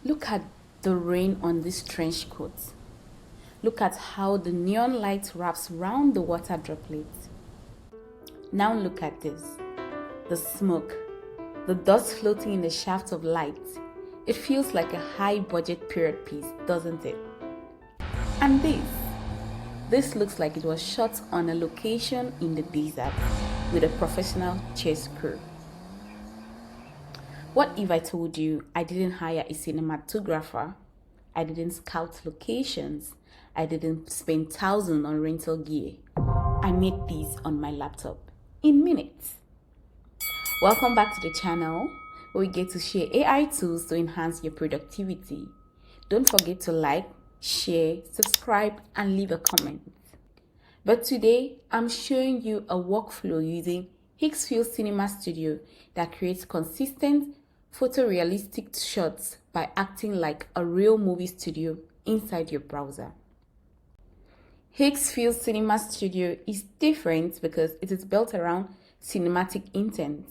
Look at the rain on this trench coat. Look at how the neon light wraps round the water droplets. Now look at this. The smoke, the dust floating in the shaft of light. It feels like a high-budget period piece, doesn't it? And this looks like it was shot on a location in the desert with a professional chase crew. What if I told you I didn't hire a cinematographer? I didn't scout locations. I didn't spend thousands on rental gear. I made these on my laptop in minutes. Welcome back to the channel where we get to share AI tools to enhance your productivity. Don't forget to like, share, subscribe, and leave a comment. But today, I'm showing you a workflow using Higgsfield Cinema Studio that creates consistent photorealistic shots by acting like a real movie studio inside your browser. Higgsfield Cinema Studio is different because it is built around cinematic intent.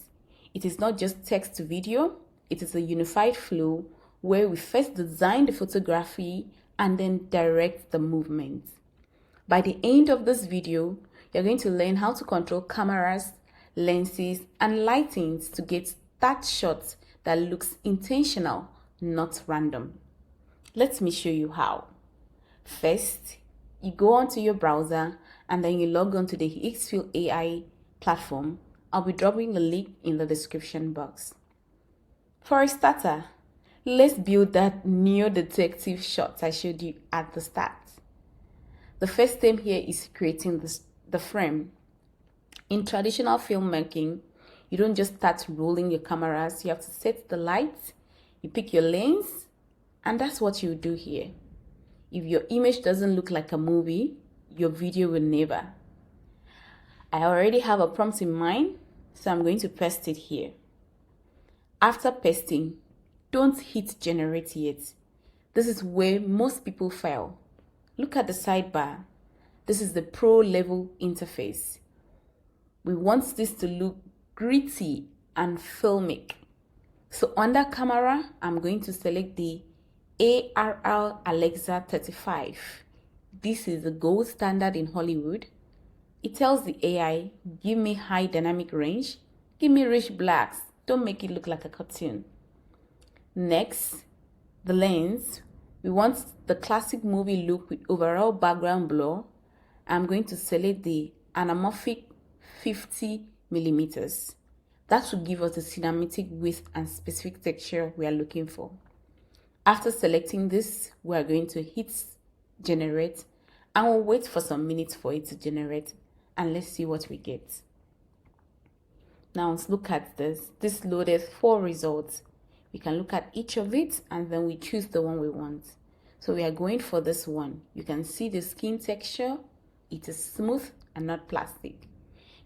It is not just text to video, it is a unified flow where we first design the photography and then direct the movement. By the end of this video, you're going to learn how to control cameras, lenses, and lightings to get that shot that looks intentional, not random. Let me show you how. First, you go onto your browser and then you log on to the Higgsfield AI platform. I'll be dropping the link in the description box. For a starter, let's build that neo detective shot I showed you at the start. The first step here is creating the frame. In traditional filmmaking, you don't just start rolling your cameras. You have to set the lights, you pick your lens, and that's what you do here. If your image doesn't look like a movie, your video will never. I already have a prompt in mind, so I'm going to paste it here. After pasting, don't hit generate yet. This is where most people fail. Look at the sidebar. This is the pro level interface. We want this to look gritty and filmic. So under camera, I'm going to select the ARR Alexa 35. This is the gold standard in Hollywood. It tells the AI, give me high dynamic range, give me rich blacks, don't make it look like a cartoon. Next, the lens. We want the classic movie look with overall background blur. I'm going to select the anamorphic 50 millimeters. That will give us the cinematic width and specific texture we are looking for. After selecting this, we are going to hit generate and we'll wait for some minutes for it to generate, and let's see what we get. Now let's look at this. This loaded 4 results. We can look at each of it and then we choose the one we want. So we are going for this one. You can see the skin texture. It is smooth and not plastic.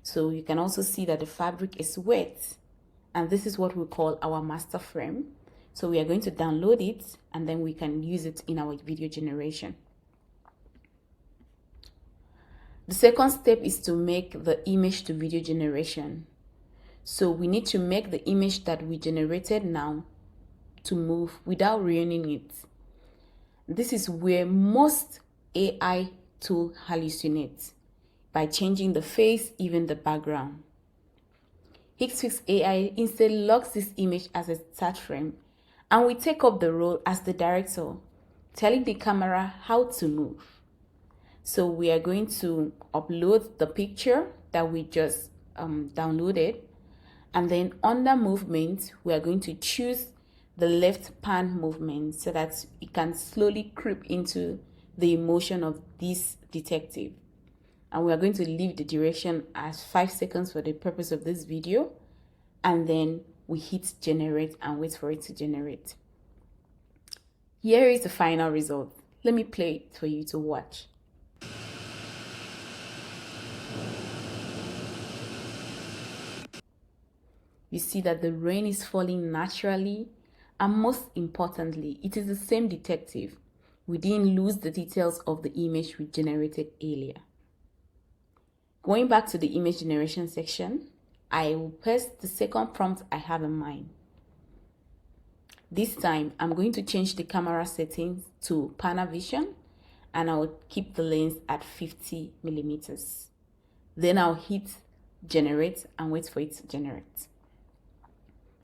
So you can also see that the fabric is wet. And this is what we call our master frame. So we are going to download it and then we can use it in our video generation. The second step is to make the image to video generation. So we need to make the image that we generated now to move without ruining it. This is where most AI tools hallucinate by changing the face, even the background. Higgsfield AI instead logs this image as a start frame, and we take up the role as the director, telling the camera how to move. So we are going to upload the picture that we just downloaded, and then under movement, we are going to choose the left pan movement so that it can slowly creep into the emotion of this detective. And we are going to leave the duration as 5 seconds for the purpose of this video, and then we hit generate and wait for it to generate. Here is the final result. Let me play it for you to watch. You see that the rain is falling naturally, and most importantly, it is the same detective. We didn't lose the details of the image we generated earlier. Going back to the image generation section, I will paste the second prompt I have in mind. This time, I'm going to change the camera settings to Panavision, and I'll keep the lens at 50 millimeters. Then I'll hit generate and wait for it to generate.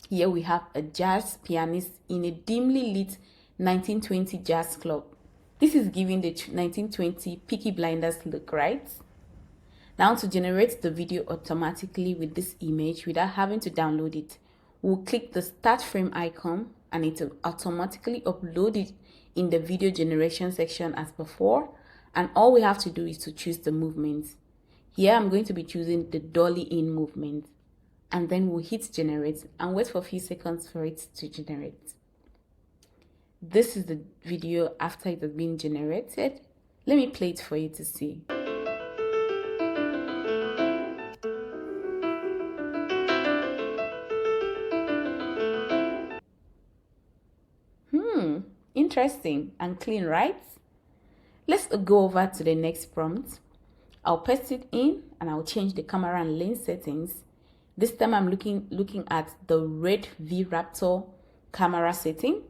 Here we have a jazz pianist in a dimly lit 1920 jazz club. This is giving the 1920 Peaky Blinders look, right? Now, to generate the video automatically with this image without having to download it, we'll click the start frame icon and it will automatically upload it in the video generation section as before, and all we have to do is to choose the movement. Here I'm going to be choosing the dolly in movement, and then we'll hit generate and wait for a few seconds for it to generate. This is the video after it has been generated. Let me play it for you to see. Interesting and clean, right? Let's go over to the next prompt. I'll paste it in and I'll change the camera and lens settings. This time I'm looking at the red V-Raptor camera setting,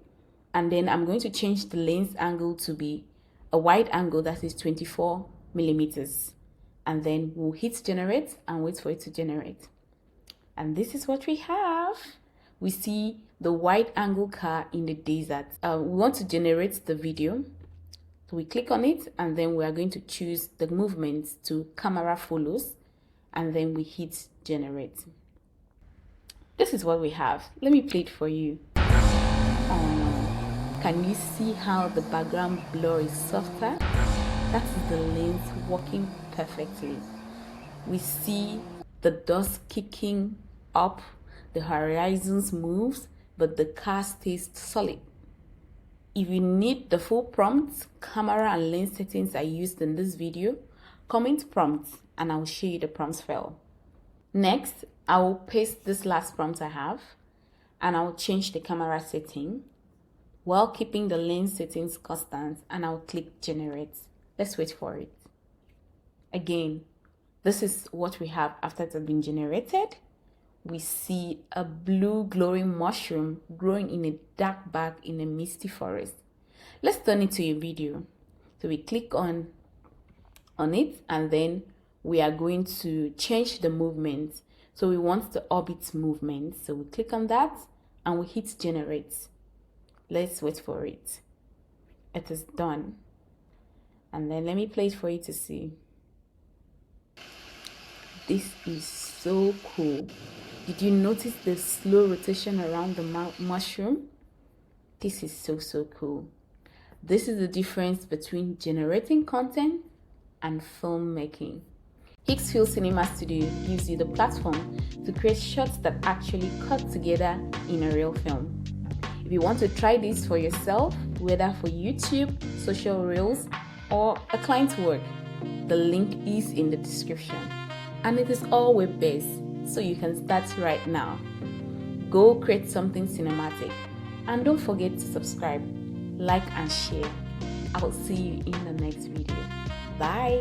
and then I'm going to change the lens angle to be a wide angle that is 24 millimeters. And then we'll hit generate and wait for it to generate. And this is what we have. We see the wide angle car in the desert. We want to generate the video. So we click on it and then we are going to choose the movement to camera follows, and then we hit generate. This is what we have. Let me play it for you. Can you see how the background blur is softer? That is the lens working perfectly. We see the dust kicking up, the horizons moves, but the car stays solid. If you need the full prompts, camera and lens settings I used in this video, comment prompts and I'll show you the prompts file. Next, I will paste this last prompt I have and I'll change the camera setting while keeping the lens settings constant, and I'll click generate. Let's wait for it. Again, this is what we have after it has been generated. We see a blue glowing mushroom growing in a dark bag in a misty forest. Let's turn it to a video. So we click on it and then we are going to change the movement. So we want the orbit movement. So we click on that and we hit generate. Let's wait for it. It is done. And then let me play it for you to see. This is so cool. Did you notice the slow rotation around the mushroom? This is so cool. This is the difference between generating content and filmmaking. Higgsfield Cinema Studio gives you the platform to create shots that actually cut together in a real film. If you want to try this for yourself, whether for YouTube, social reels, or a client's work, the link is in the description. And it is all web-based, so you can start right now. Go create something cinematic. And don't forget to subscribe, like and share. I'll see you in the next video. Bye!